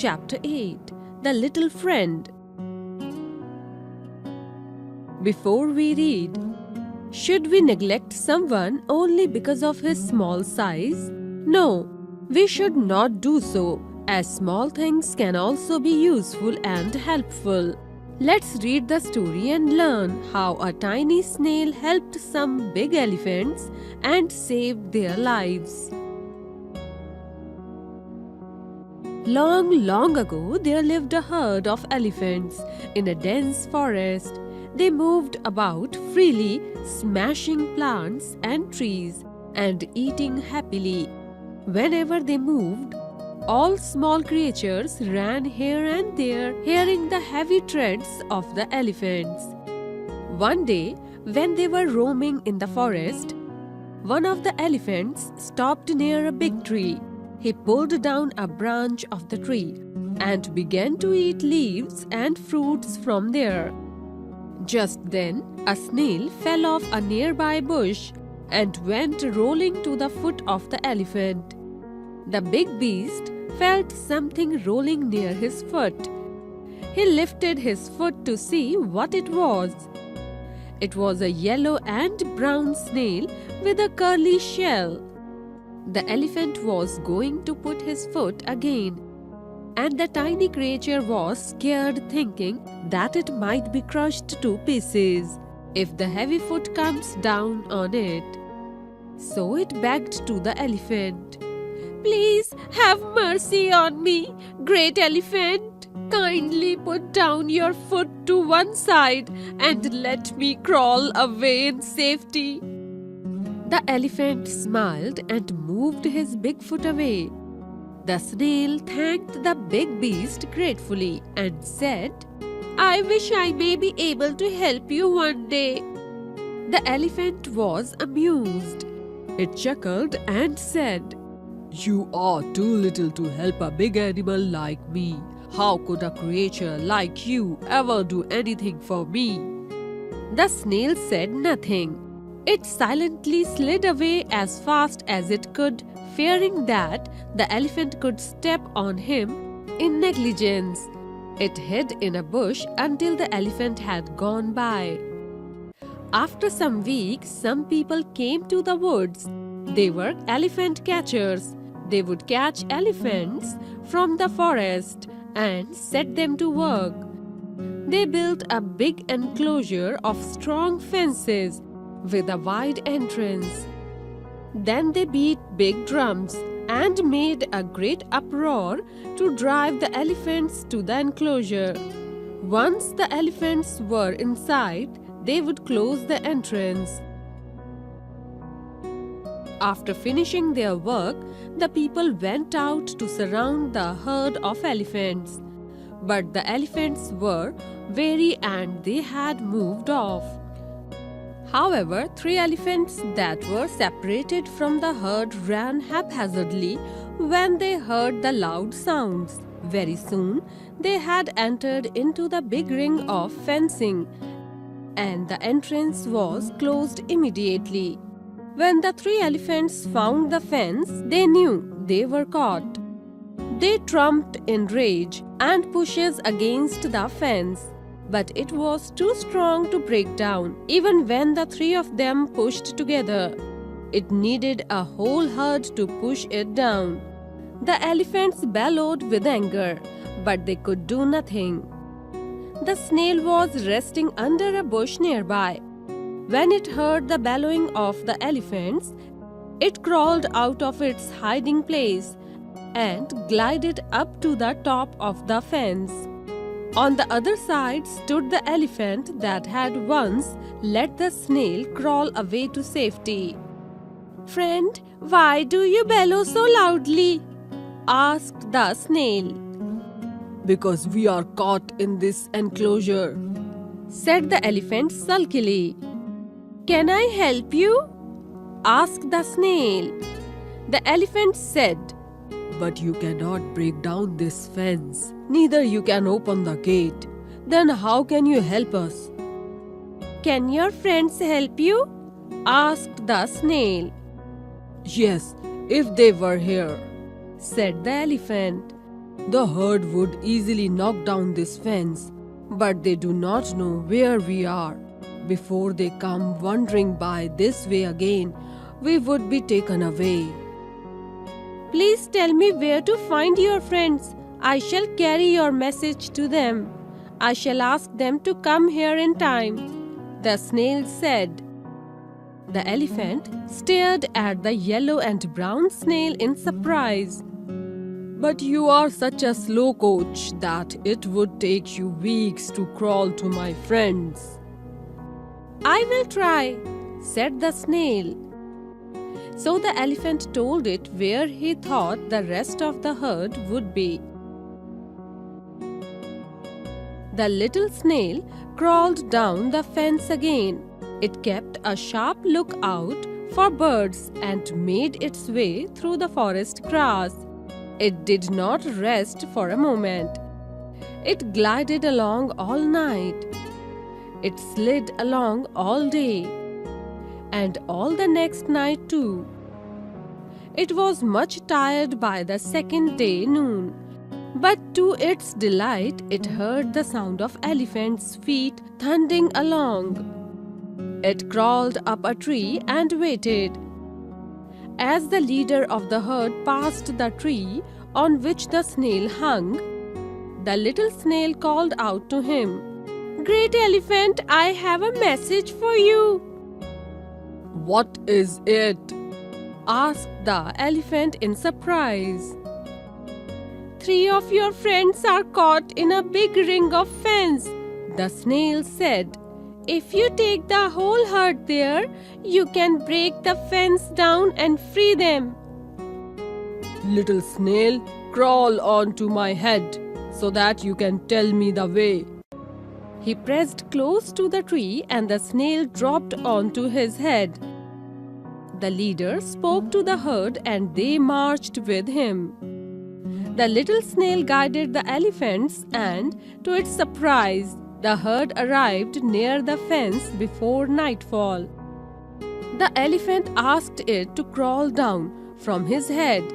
Chapter 8 The Little Friend. Before we read, should we neglect someone only because of his small size? No, we should not do so, as small things can also be useful and helpful. Let's read the story and learn how a tiny snail helped some big elephants and saved their lives. Long, long ago, there lived a herd of elephants in a dense forest. They moved about freely, smashing plants and trees and eating happily. Whenever they moved, all small creatures ran here and there, hearing the heavy treads of the elephants. One day, when they were roaming in the forest, one of the elephants stopped near a big tree. He pulled down a branch of the tree and began to eat leaves and fruits from there. Just then, a snail fell off a nearby bush and went rolling to the foot of the elephant. The big beast felt something rolling near his foot. He lifted his foot to see what it was. It was a yellow and brown snail with a curly shell. The elephant was going to put his foot again, and the tiny creature was scared, thinking that it might be crushed to pieces if the heavy foot comes down on it. So it begged to the elephant, "Please have mercy on me, great elephant. Kindly put down your foot to one side and let me crawl away in safety." The elephant smiled and moved his big foot away. The snail thanked the big beast gratefully and said, "I wish I may be able to help you one day." The elephant was amused. It chuckled and said, "You are too little to help a big animal like me. How could a creature like you ever do anything for me?" The snail said nothing. It silently slid away as fast as it could, fearing that the elephant could step on him in negligence. It hid in a bush until the elephant had gone by. After some weeks, some people came to the woods. They were elephant catchers. They would catch elephants from the forest and set them to work. They built a big enclosure of strong fences with a wide entrance. Then they beat big drums and made a great uproar to drive the elephants to the enclosure. Once the elephants were inside, they would close the entrance. After finishing their work, the people went out to surround the herd of elephants. But the elephants were weary and they had moved off. However, 3 elephants that were separated from the herd ran haphazardly when they heard the loud sounds. Very soon, they had entered into the big ring of fencing, and the entrance was closed immediately. When the 3 elephants found the fence, they knew they were caught. They trumped in rage and pushes against the fence, but it was too strong to break down, even when the 3 of them pushed together. It needed a whole herd to push it down. The elephants bellowed with anger, but they could do nothing. The snail was resting under a bush nearby. When it heard the bellowing of the elephants, it crawled out of its hiding place and glided up to the top of the fence. On the other side stood the elephant that had once let the snail crawl away to safety. "Friend, why do you bellow so loudly?" asked the snail. "Because we are caught in this enclosure," said the elephant sulkily. "Can I help you?" asked the snail. The elephant said, "But you cannot break down this fence. Neither you can open the gate. Then how can you help us?" "Can your friends help you?" asked the snail. "Yes, if they were here," said the elephant. The herd would easily knock down this fence, but they do not know where we are. Before they come wandering by this way again, we would be taken away. Please tell me where to find your friends. I shall carry your message to them. I shall ask them to come here in time, the snail said. The elephant stared at the yellow and brown snail in surprise. But you are such a slow coach that it would take you weeks to crawl to my friends. I will try, said the snail. So the elephant told it where he thought the rest of the herd would be. The little snail crawled down the fence again. It kept a sharp lookout for birds and made its way through the forest grass. It did not rest for a moment. It glided along all night. It slid along all day and all the next night too. It was much tired by the second day noon, but to its delight it heard the sound of elephants' feet thundering along. It crawled up a tree and waited. As the leader of the herd passed the tree on which the snail hung, the little snail called out to him, "Great elephant, I have a message for you." "What is it?" asked the elephant in surprise. "Three of your friends are caught in a big ring of fence," the snail said. "If you take the whole herd there, you can break the fence down and free them." "Little snail, crawl onto my head so that you can tell me the way." He pressed close to the tree and the snail dropped onto his head. The leader spoke to the herd and they marched with him. The little snail guided the elephants and, to its surprise, the herd arrived near the fence before nightfall. The elephant asked it to crawl down from his head.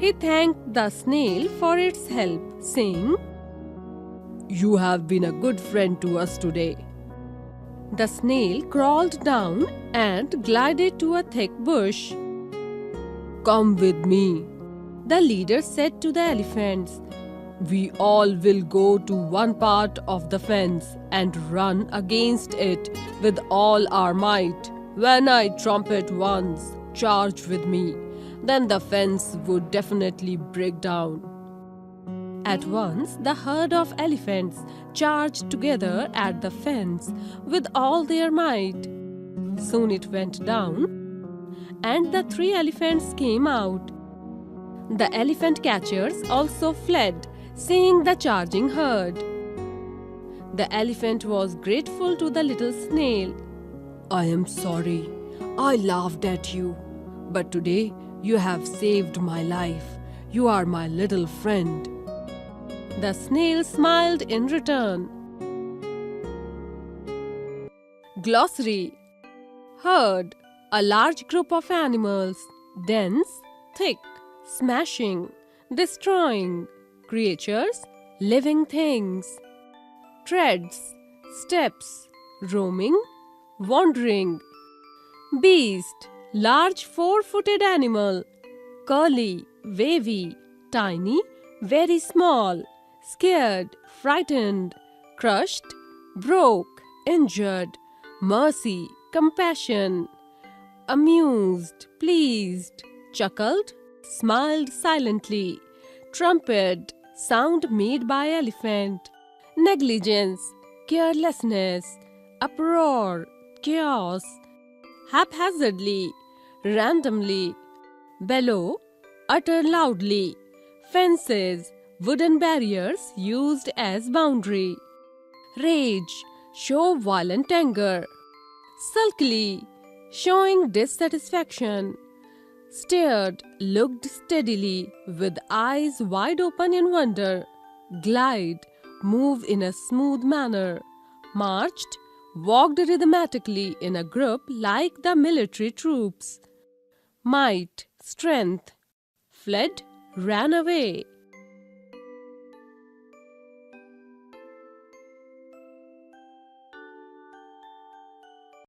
He thanked the snail for its help, saying, "You have been a good friend to us today." The snail crawled down and glided to a thick bush. "Come with me," the leader said to the elephants. "We all will go to one part of the fence and run against it with all our might. When I trumpet once, charge with me, then the fence would definitely break down." At once, the herd of elephants charged together at the fence with all their might. Soon it went down, and the three elephants came out. The elephant catchers also fled, seeing the charging herd. The elephant was grateful to the little snail. "I am sorry. I laughed at you. But today you have saved my life. You are my little friend." The snail smiled in return. Glossary: Herd, a large group of animals. Dense, thick, smashing, destroying. Creatures, living things. Treads, steps, roaming, wandering. Beast, large four-footed animal. Curly, wavy, tiny, very small. Scared, frightened, crushed, broke, injured. Mercy, compassion. Amused, pleased, chuckled, smiled silently. Trumpet, sound made by elephant. Negligence, carelessness. Uproar, chaos. Haphazardly, randomly. Bellow, utter loudly. Fences, wooden barriers used as boundary. Rage, show violent anger. Sulkily, showing dissatisfaction. Stared, looked steadily, with eyes wide open in wonder. Glide, move in a smooth manner. Marched, walked rhythmically in a group like the military troops. Might, strength. Fled, ran away.